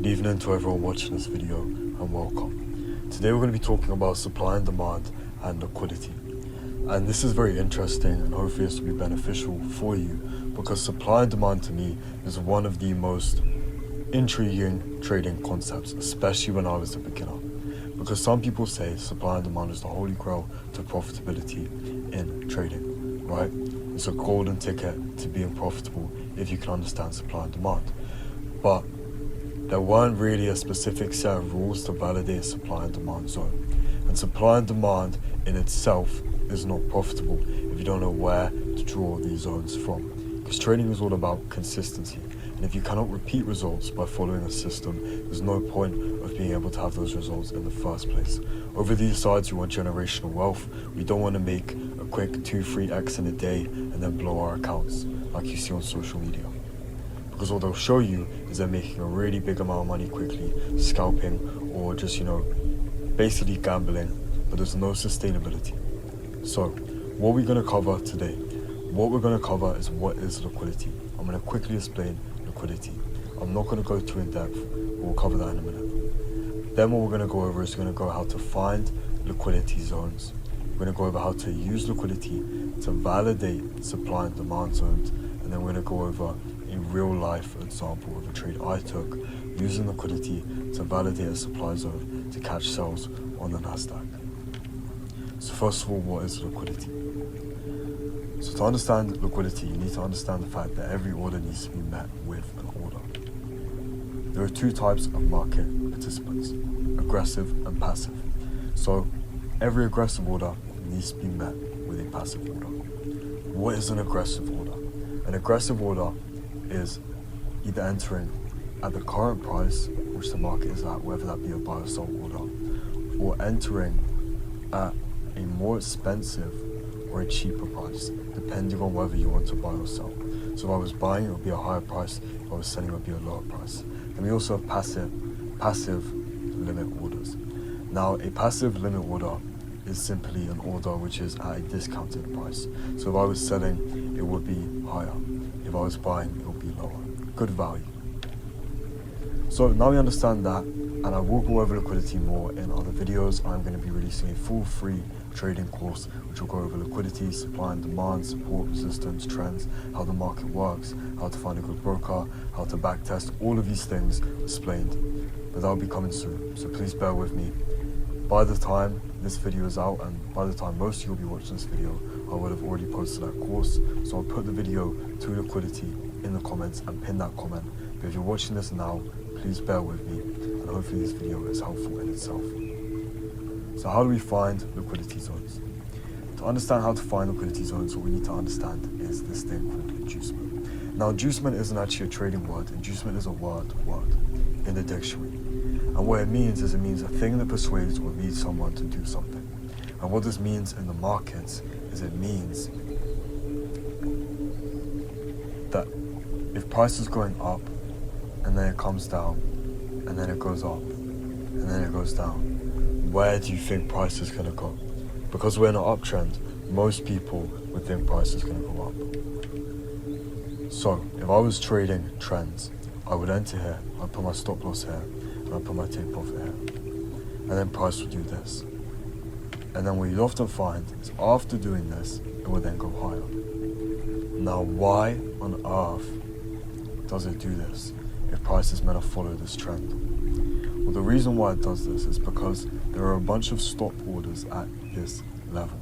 Good evening to everyone watching this video and welcome. Today we're going to be talking about supply and demand and liquidity. And this is very interesting and hopefully this will be beneficial for you because supply and demand to me is one of the most intriguing trading concepts, especially when I was a beginner. Because some people say supply and demand is the holy grail to profitability in trading, right? It's a golden ticket to being profitable if you can understand supply and demand. But there weren't really a specific set of rules to validate a supply and demand zone. And supply and demand in itself is not profitable if you don't know where to draw these zones from. Because trading is all about consistency. And if you cannot repeat results by following a system, there's no point of being able to have those results in the first place. Over these sides, we want generational wealth. We don't want to make a quick 2-3x in a day and then blow our accounts like you see on social media. Because what they'll show you is they're making a really big amount of money quickly, scalping or just, basically gambling, but there's no sustainability. So, what we're going to cover today, what we're going to cover is what is liquidity. I'm going to quickly explain liquidity. I'm not going to go too in depth, we'll cover that in a minute. Then what we're going to go over is we're going to go how to find liquidity zones. We're going to go over how to use liquidity to validate supply and demand zones, and then we're going to go over a real life example of a trade I took using liquidity to validate a supply zone to catch sells on the Nasdaq. So first of all, what is liquidity? So to understand liquidity, you need to understand the fact that every order needs to be met with an order. There are two types of market participants, aggressive and passive. So every aggressive order needs to be met with a passive order. What is an aggressive order? An aggressive order is either entering at the current price, which the market is at, whether that be a buy or sell order, or entering at a more expensive or a cheaper price, depending on whether you want to buy or sell. So if I was buying, it would be a higher price. If I was selling, it would be a lower price. And we also have passive limit orders. Now, a passive limit order is simply an order which is at a discounted price. So if I was selling, it would be higher. If I was buying, it would be lower. Good value. So now we understand that, and I will go over liquidity more in other videos. I'm going to be releasing a full free trading course which will go over liquidity, supply and demand, support, resistance, trends, how the market works, how to find a good broker, how to backtest, all of these things explained. But that will be coming soon, so please bear with me. By the time this video is out, and by the time most of you will be watching this video, I would have already posted that course. So I'll put the video to liquidity in the comments and pin that comment. But if you're watching this now, please bear with me, and hopefully this video is helpful in itself. So how do we find liquidity zones? To understand how to find liquidity zones, what we need to understand is this thing called inducement. Now, inducement isn't actually a trading word. Inducement is a word in the dictionary. And what it means is it means a thing that persuades or leads someone to do something. And what this means in the markets is it means that if price is going up and then it comes down and then it goes up and then it goes down, where do you think price is going to go? Because we're in an uptrend, most people would think price is going to go up. So if I was trading trends, I would enter here, I'd put my stop loss here, and I'd put my take profit here. And then price would do this. And then what you'd often find is after doing this, it would then go higher. Now why on earth does it do this if price is meant to follow this trend? Well, the reason why it does this is because there are a bunch of stop orders at this level.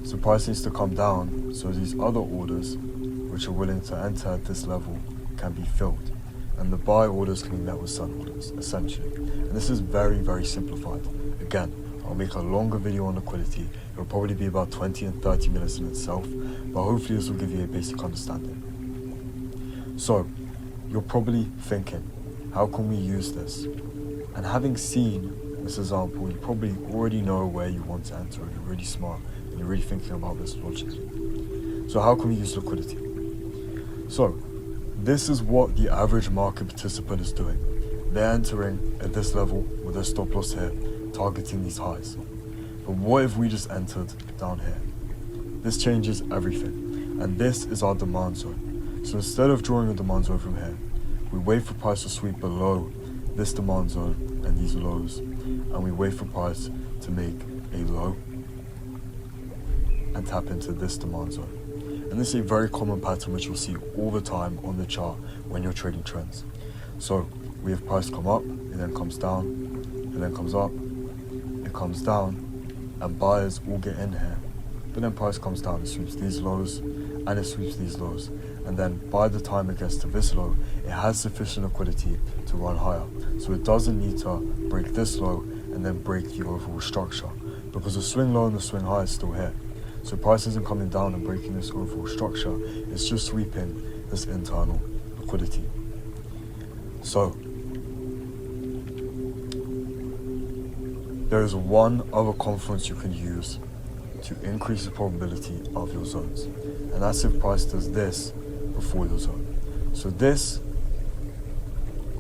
So price needs to come down so these other orders which are willing to enter at this level can be filled. And the buy orders can be met with sell orders, essentially. And this is very, very simplified. Again, I'll make a longer video on liquidity. It'll probably be about 20 and 30 minutes in itself, but hopefully this will give you a basic understanding. So, you're probably thinking, how can we use this? And having seen this example, you probably already know where you want to enter. You're really smart and you're really thinking about this logically. So how can we use liquidity? So this is what the average market participant is doing. They're entering at this level with their stop loss here, targeting these highs. But what if we just entered down here? This changes everything. And this is our demand zone. So instead of drawing a demand zone from here, We wait for price to sweep below this demand zone and these lows, and we wait for price to make a low and tap into this demand zone. And this is a very common pattern which you'll see all the time on the chart when you're trading trends. So we have price come up, it then comes down, it then comes up, it comes down, and buyers will get in here. But then price comes down, it sweeps these lows, and it sweeps these lows. And then by the time it gets to this low, it has sufficient liquidity to run higher. So it doesn't need to break this low and then break the overall structure, because the swing low and the swing high is still here. So price isn't coming down and breaking this overall structure, it's just sweeping this internal liquidity. So there is one other confluence you can use to increase the probability of your zones, and that's if price does this before your zone. So this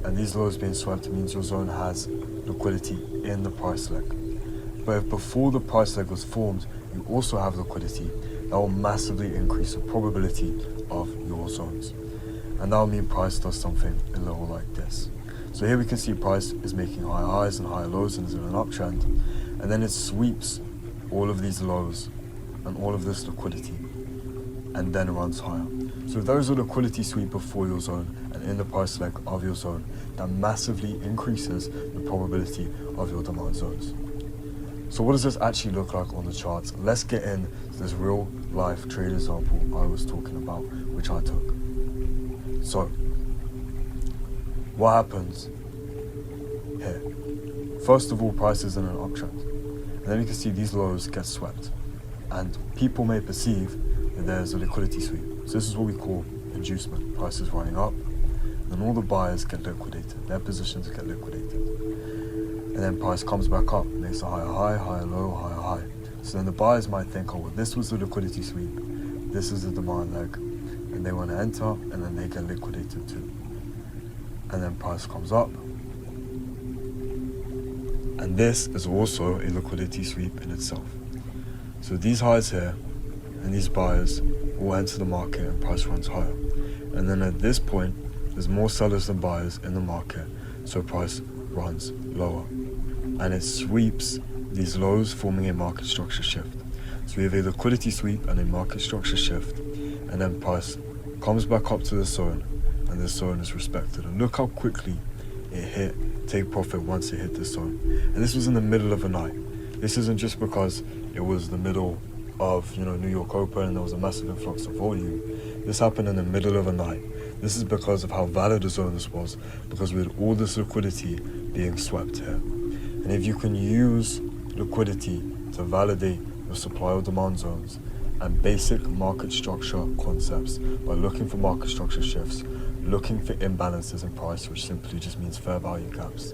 and these lows being swept means your zone has liquidity in the price leg. But if before the price leg was formed you also have liquidity, that will massively increase the probability of your zones, and that will mean price does something a little like this. So here we can see price is making higher highs and higher lows and is in an uptrend, and then it sweeps all of these lows and all of this liquidity and then runs higher. So if there is a liquidity sweep before your zone and in the price leg of your zone, that massively increases the probability of your demand zones. So what does this actually look like on the charts? Let's get into this real life trade example I was talking about, which I took. So what happens here? First of all, price is in an uptrend, and then you can see these lows get swept, and people may perceive that there's a liquidity sweep. So this is what we call inducement. Price is running up, and all the buyers get liquidated, their positions get liquidated, and then price comes back up, makes a higher high, higher low, higher high. So then the buyers might think, oh well, this was the liquidity sweep, this is the demand leg, and they want to enter, and then they get liquidated too. And then price comes up, and this is also a liquidity sweep in itself. So these highs here and these buyers will enter the market and price runs higher, and then at this point there's more sellers than buyers in the market, so price runs lower, and it sweeps these lows, forming a market structure shift. So we have a liquidity sweep and a market structure shift, and then price comes back up to the zone, and this zone is respected. And look how quickly it hit take profit once it hit this zone. And this was in the middle of the night. This isn't just because it was the middle of New York Open and there was a massive influx of volume. This happened in the middle of the night. This is because of how valid the zone this was, because we had all this liquidity being swept here. And if you can use liquidity to validate your supply or demand zones and basic market structure concepts by looking for market structure shifts, looking for imbalances in price, which simply just means fair value gaps,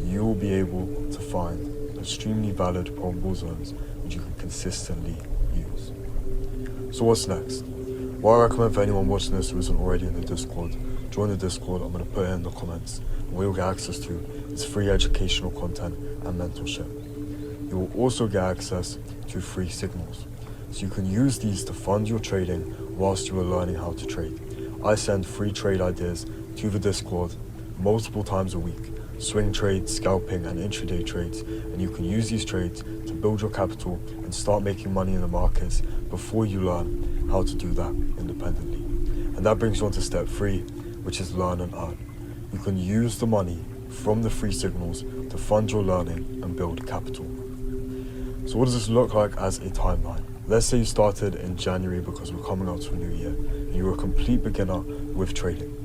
you will be able to find extremely valid probable zones which you can consistently use. So what's next? What I recommend for anyone watching this who isn't already in the Discord, join the Discord. I'm going to put it in the comments. And what you'll get access to is free educational content and mentorship. You will also get access to free signals, so you can use these to fund your trading whilst you are learning how to trade. I send free trade ideas to the Discord multiple times a week, swing trades, scalping and intraday trades, and you can use these trades to build your capital and start making money in the markets before you learn how to do that independently. And that brings you on to step 3, which is learn and earn. You can use the money from the free signals to fund your learning and build capital. So what does this look like as a timeline? Let's say you started in January, because we're coming up to a new year, and you were a complete beginner with trading.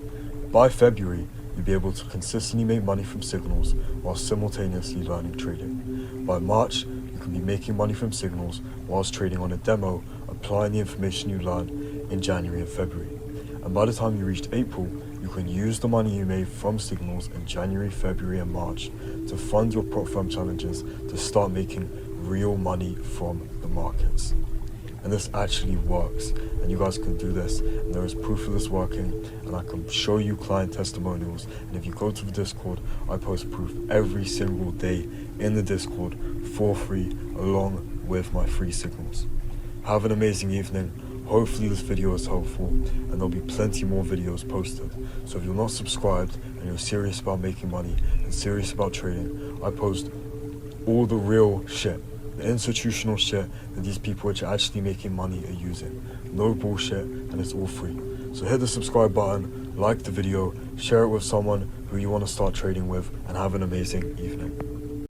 By February, you'll be able to consistently make money from signals while simultaneously learning trading. By March, you can be making money from signals whilst trading on a demo, applying the information you learned in January and February. And by the time you reached April, you can use the money you made from signals in January, February and March to fund your prop firm challenges to start making real money from the markets. And this actually works, and you guys can do this, and there is proof of this working, and I can show you client testimonials. And if you go to the Discord, I post proof every single day in the Discord for free, along with my free signals. Have an amazing evening. Hopefully this video is helpful, and there'll be plenty more videos posted. So if you're not subscribed and you're serious about making money and serious about trading, I post all the real shit, the institutional shit that these people which are actually making money are using. No bullshit, and it's all free. So hit the subscribe button, like the video, share it with someone who you want to start trading with, and have an amazing evening.